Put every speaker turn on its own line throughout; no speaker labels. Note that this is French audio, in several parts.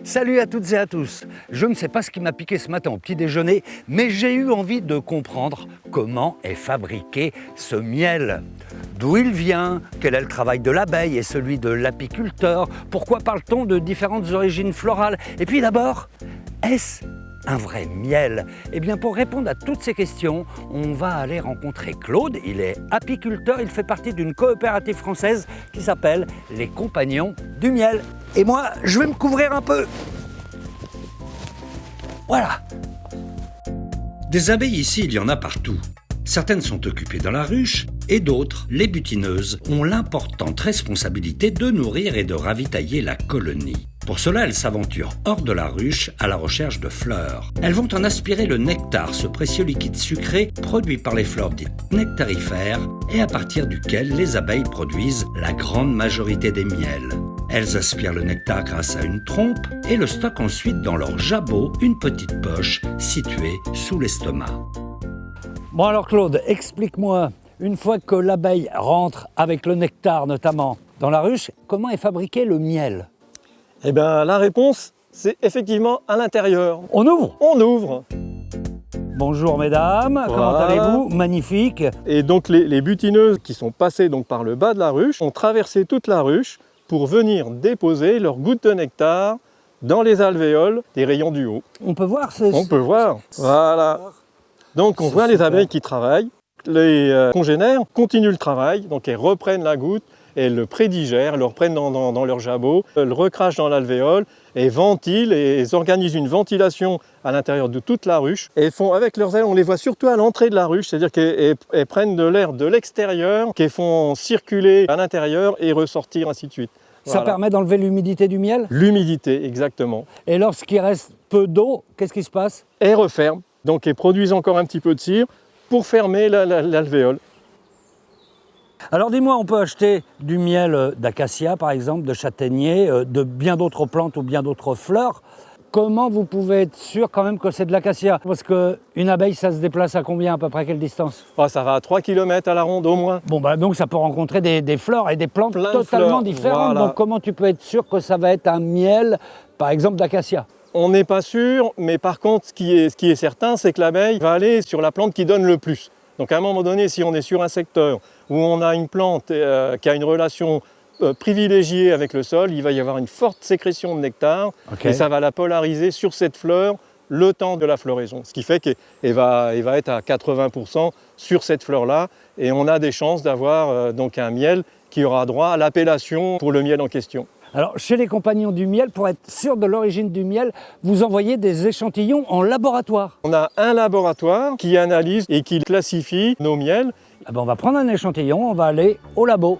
Salut à toutes et à tous. Je ne sais pas ce qui m'a piqué ce matin au petit déjeuner, mais j'ai eu envie de comprendre comment est fabriqué ce miel. D'où il vient, quel est le travail de l'abeille et celui de l'apiculteur, pourquoi parle-t-on de différentes origines florales, et puis d'abord, est-ce un vrai miel? Eh bien, pour répondre à toutes ces questions, on va aller rencontrer Claude. Il est apiculteur, il fait partie d'une coopérative française qui s'appelle les Compagnons du Miel. Et moi, je vais me couvrir un peu. Voilà.
Des abeilles ici, il y en a partout. Certaines sont occupées dans la ruche et d'autres, les butineuses, ont l'importante responsabilité de nourrir et de ravitailler la colonie. Pour cela, elles s'aventurent hors de la ruche à la recherche de fleurs. Elles vont en aspirer le nectar, ce précieux liquide sucré produit par les fleurs dites nectarifères et à partir duquel les abeilles produisent la grande majorité des miels. Elles aspirent le nectar grâce à une trompe et le stockent ensuite dans leur jabot, une petite poche située sous l'estomac.
Bon alors Claude, explique-moi, une fois que l'abeille rentre avec le nectar notamment dans la ruche, comment est fabriqué le miel?
Eh bien, la réponse, c'est effectivement à l'intérieur.
On ouvre?
On ouvre.
Bonjour mesdames, comment allez-vous? Magnifique.
Et donc les butineuses qui sont passées donc par le bas de la ruche ont traversé toute la ruche pour venir déposer leurs gouttes de nectar dans les alvéoles des rayons du haut.
On peut voir?
On peut voir. Voilà. Donc on voit les abeilles qui travaillent. Les congénères continuent le travail, donc elles reprennent la goutte, elles le prédigèrent, elles le reprennent dans leur jabot, elles le recrachent dans l'alvéole et ventilent et elles organisent une ventilation à l'intérieur de toute la ruche. Et elles font avec leurs ailes, on les voit surtout à l'entrée de la ruche, c'est-à-dire qu'elles prennent de l'air de l'extérieur, qu'elles font circuler à l'intérieur et ressortir, ainsi de suite.
Ça permet d'enlever l'humidité du miel?
L'humidité, exactement.
Et lorsqu'il reste peu d'eau, qu'est-ce qui se passe?
Elles referment, donc elles produisent encore un petit peu de cire pour fermer l'alvéole.
Alors dis-moi, on peut acheter du miel d'acacia par exemple, de châtaignier, de bien d'autres plantes ou bien d'autres fleurs. Comment vous pouvez être sûr quand même que c'est de l'acacia? Parce qu'une abeille, ça se déplace à combien, à peu près quelle distance?
Ça va à 3 km à la ronde au moins.
Bon donc ça peut rencontrer des fleurs et des plantes totalement différentes.
Voilà.
Donc comment tu peux être sûr que ça va être un miel, par exemple d'acacia?
On n'est pas sûr, mais par contre, ce qui est certain, c'est que l'abeille va aller sur la plante qui donne le plus. Donc à un moment donné, si on est sur un secteur où on a une plante qui a une relation privilégiée avec le sol, il va y avoir une forte sécrétion de nectar et ça va la polariser sur cette fleur le temps de la floraison. Ce qui fait qu'elle va être à 80% sur cette fleur-là et on a des chances d'avoir donc un miel qui aura droit à l'appellation pour le miel en question.
Alors, chez les Compagnons du Miel, pour être sûr de l'origine du miel, vous envoyez des échantillons en laboratoire.
On a un laboratoire qui analyse et qui classifie nos miels.
On va prendre un échantillon, on va aller au labo.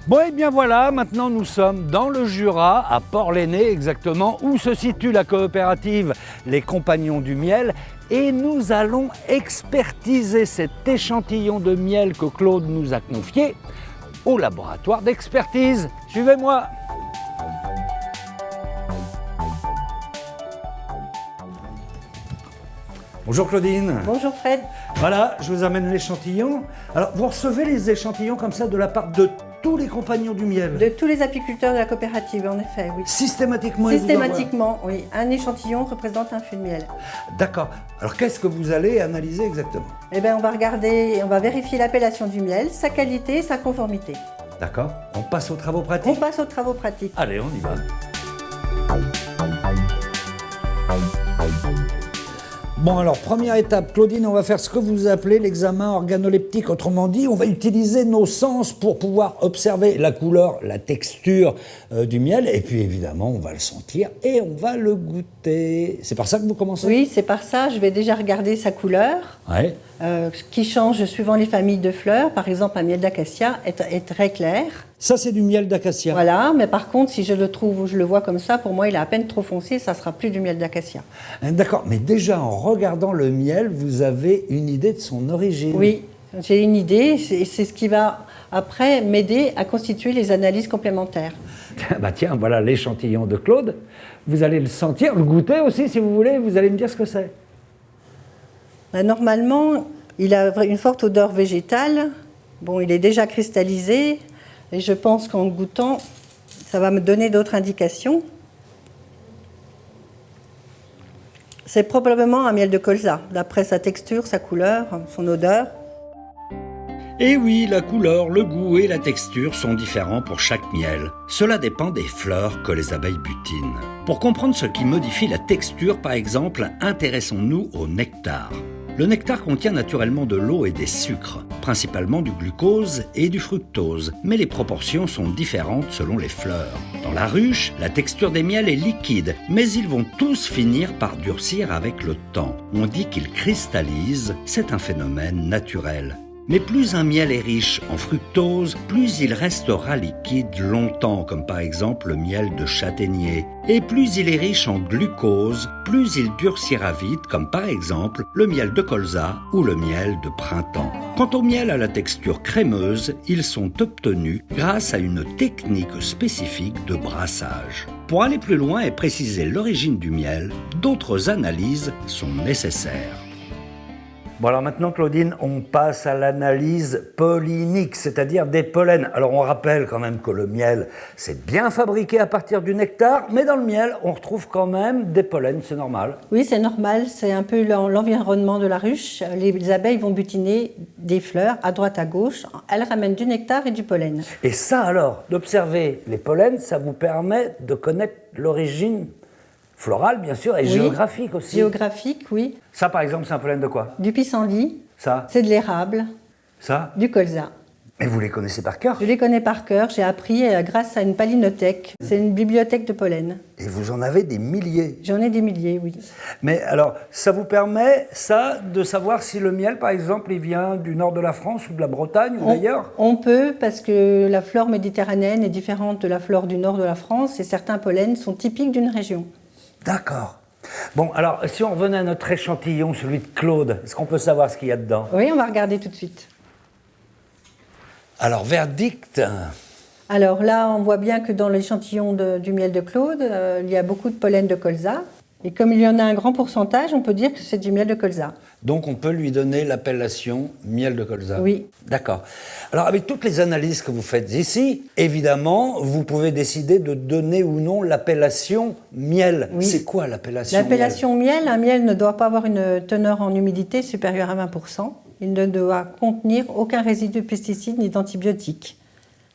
Bon et bien voilà, maintenant nous sommes dans le Jura, à Port-l'Aîné exactement, où se situe la coopérative Les Compagnons du Miel. Et nous allons expertiser cet échantillon de miel que Claude nous a confié au laboratoire d'expertise. Suivez-moi. Bonjour Claudine.
Bonjour Fred.
Voilà, je vous amène l'échantillon. Alors, vous recevez les échantillons comme ça de la part de tous les Compagnons du Miel?
De tous les apiculteurs de la coopérative, en effet, oui.
Systématiquement?
Systématiquement, oui. Un échantillon représente un fût de miel.
D'accord. Alors, qu'est-ce que vous allez analyser exactement?
Eh bien, on va regarder, on va vérifier l'appellation du miel, sa qualité, sa conformité.
D'accord. On passe aux travaux pratiques?
On passe aux travaux pratiques.
Allez, on y va. Bon alors, première étape, Claudine, on va faire ce que vous appelez l'examen organoleptique. Autrement dit, on va utiliser nos sens pour pouvoir observer la couleur, la texture du miel. Et puis évidemment, on va le sentir et on va le goûter. C'est par ça que vous commencez?
Oui, c'est par ça. Je vais déjà regarder sa couleur, qui change suivant les familles de fleurs. Par exemple, un miel d'acacia est très clair.
Ça, c'est du miel d'acacia.
Voilà, mais par contre, si je le trouve ou je le vois comme ça, pour moi, il est à peine trop foncé, ça sera plus du miel d'acacia.
D'accord, mais déjà, en regardant le miel, vous avez une idée de son origine?
Oui, j'ai une idée, c'est ce qui va après m'aider à constituer les analyses complémentaires.
Bah tiens, voilà l'échantillon de Claude. Vous allez le sentir, le goûter aussi si vous voulez, vous allez me dire ce que c'est.
Normalement, il a une forte odeur végétale. Bon, il est déjà cristallisé et je pense qu'en goûtant, ça va me donner d'autres indications. C'est probablement un miel de colza, d'après sa texture, sa couleur, son odeur.
Et oui, la couleur, le goût et la texture sont différents pour chaque miel. Cela dépend des fleurs que les abeilles butinent. Pour comprendre ce qui modifie la texture, par exemple, intéressons-nous au nectar. Le nectar contient naturellement de l'eau et des sucres, principalement du glucose et du fructose, mais les proportions sont différentes selon les fleurs. Dans la ruche, la texture des miels est liquide, mais ils vont tous finir par durcir avec le temps. On dit qu'ils cristallisent, c'est un phénomène naturel. Mais plus un miel est riche en fructose, plus il restera liquide longtemps, comme par exemple le miel de châtaignier. Et plus il est riche en glucose, plus il durcira vite, comme par exemple le miel de colza ou le miel de printemps. Quant au miel à la texture crémeuse, ils sont obtenus grâce à une technique spécifique de brassage. Pour aller plus loin et préciser l'origine du miel, d'autres analyses sont nécessaires.
Bon alors maintenant Claudine, on passe à l'analyse pollinique, c'est-à-dire des pollens. Alors on rappelle quand même que le miel, c'est bien fabriqué à partir du nectar, mais dans le miel, on retrouve quand même des pollens, c'est normal.
Oui, c'est normal, c'est un peu l'environnement de la ruche. Les abeilles vont butiner des fleurs à droite à gauche, elles ramènent du nectar et du pollen.
Et ça alors, d'observer les pollens, ça vous permet de connaître l'origine florale, bien sûr, et
oui,
géographique aussi.
Géographique, oui.
Ça, par exemple, c'est un pollen de quoi?
Du pissenlit.
Ça?
C'est de l'érable.
Ça?
Du colza.
Mais vous les connaissez par cœur?
Je les connais par cœur. J'ai appris grâce à une palynothèque. C'est une bibliothèque de pollen.
Et vous en avez des milliers?
J'en ai des milliers, oui.
Mais alors, ça vous permet, ça, de savoir si le miel, par exemple, il vient du nord de la France ou de la Bretagne ou d'ailleurs?
On peut, parce que la flore méditerranéenne est différente de la flore du nord de la France et certains pollens sont typiques d'une région.
D'accord. Bon, alors, si on revenait à notre échantillon, celui de Claude, est-ce qu'on peut savoir ce qu'il y a dedans?
Oui, on va regarder tout de suite.
Alors, verdict.
Alors là, on voit bien que dans l'échantillon du miel de Claude, il y a beaucoup de pollen de colza. Et comme il y en a un grand pourcentage, on peut dire que c'est du miel de colza.
Donc, on peut lui donner l'appellation miel de colza?
Oui.
D'accord. Alors, avec toutes les analyses que vous faites ici, évidemment, vous pouvez décider de donner ou non l'appellation miel.
Oui.
C'est quoi l'appellation miel?
L'appellation miel, un miel ne doit pas avoir une teneur en humidité supérieure à 20%. Il ne doit contenir aucun résidu de pesticides ni d'antibiotiques.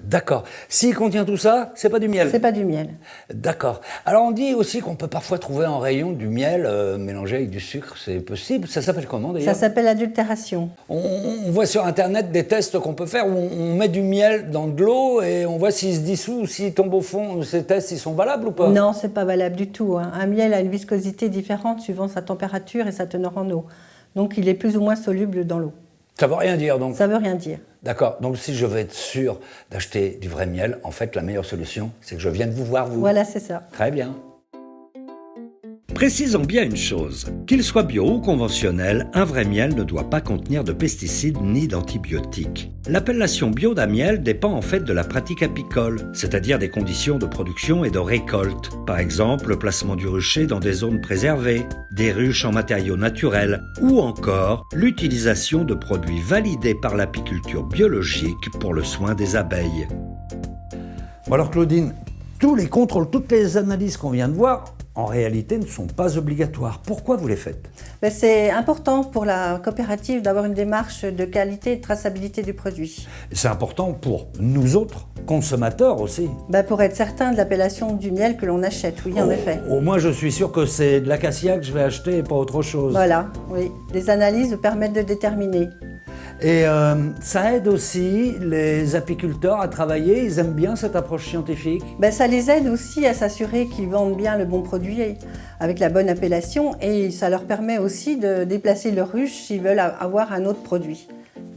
D'accord. S'il contient tout ça, c'est pas du miel?
C'est pas du miel.
D'accord. Alors on dit aussi qu'on peut parfois trouver en rayon du miel mélangé avec du sucre, c'est possible. Ça s'appelle comment d'ailleurs?
Ça s'appelle l'adultération.
On voit sur internet des tests qu'on peut faire où on met du miel dans de l'eau et on voit s'il se dissout ou s'il tombe au fond. Ces tests, ils sont valables ou pas?
Non, c'est pas valable du tout. Un miel a une viscosité différente suivant sa température et sa teneur en eau. Donc il est plus ou moins soluble dans l'eau.
Ça veut rien dire donc?
Ça veut rien dire.
D'accord. Donc si je veux être sûr d'acheter du vrai miel, en fait la meilleure solution, c'est que je vienne vous voir vous.
Voilà, c'est ça.
Très bien.
Précisons bien une chose, qu'il soit bio ou conventionnel, un vrai miel ne doit pas contenir de pesticides ni d'antibiotiques. L'appellation bio d'un miel dépend en fait de la pratique apicole, c'est-à-dire des conditions de production et de récolte. Par exemple, le placement du rucher dans des zones préservées, des ruches en matériaux naturels, ou encore l'utilisation de produits validés par l'apiculture biologique pour le soin des abeilles.
Bon alors Claudine, tous les contrôles, toutes les analyses qu'on vient de voir, en réalité, ne sont pas obligatoires. Pourquoi vous les faites?
C'est important pour la coopérative d'avoir une démarche de qualité et de traçabilité du produit.
C'est important pour nous autres, consommateurs aussi.
Pour être certain de l'appellation du miel que l'on achète, oui, en effet.
Au moins, je suis sûr que c'est de l'acacia que je vais acheter et pas autre chose.
Voilà, oui. Les analyses permettent de déterminer.
Et ça aide aussi les apiculteurs à travailler, ils aiment bien cette approche scientifique.
Ça les aide aussi à s'assurer qu'ils vendent bien le bon produit avec la bonne appellation et ça leur permet aussi de déplacer leur ruche s'ils veulent avoir un autre produit.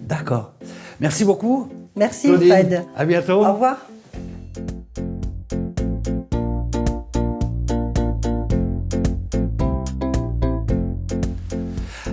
D'accord. Merci beaucoup.
Merci
Claudine.
Fred.
À bientôt.
Au revoir.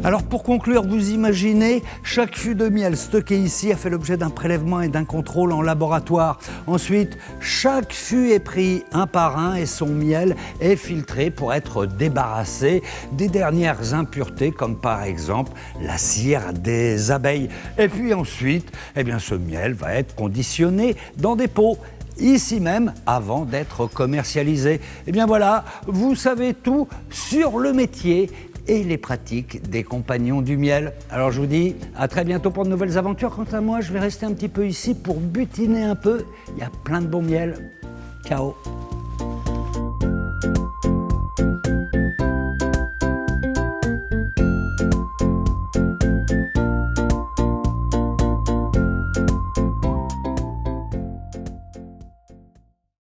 Alors pour conclure, vous imaginez, chaque fût de miel stocké ici a fait l'objet d'un prélèvement et d'un contrôle en laboratoire. Ensuite, chaque fût est pris un par un et son miel est filtré pour être débarrassé des dernières impuretés comme par exemple la cire des abeilles. Et puis ensuite, ce miel va être conditionné dans des pots. Ici même, avant d'être commercialisé. Voilà, vous savez tout sur le métier et les pratiques des compagnons du miel. Alors je vous dis à très bientôt pour de nouvelles aventures. Quant à moi, je vais rester un petit peu ici pour butiner un peu. Il y a plein de bon miel. Ciao.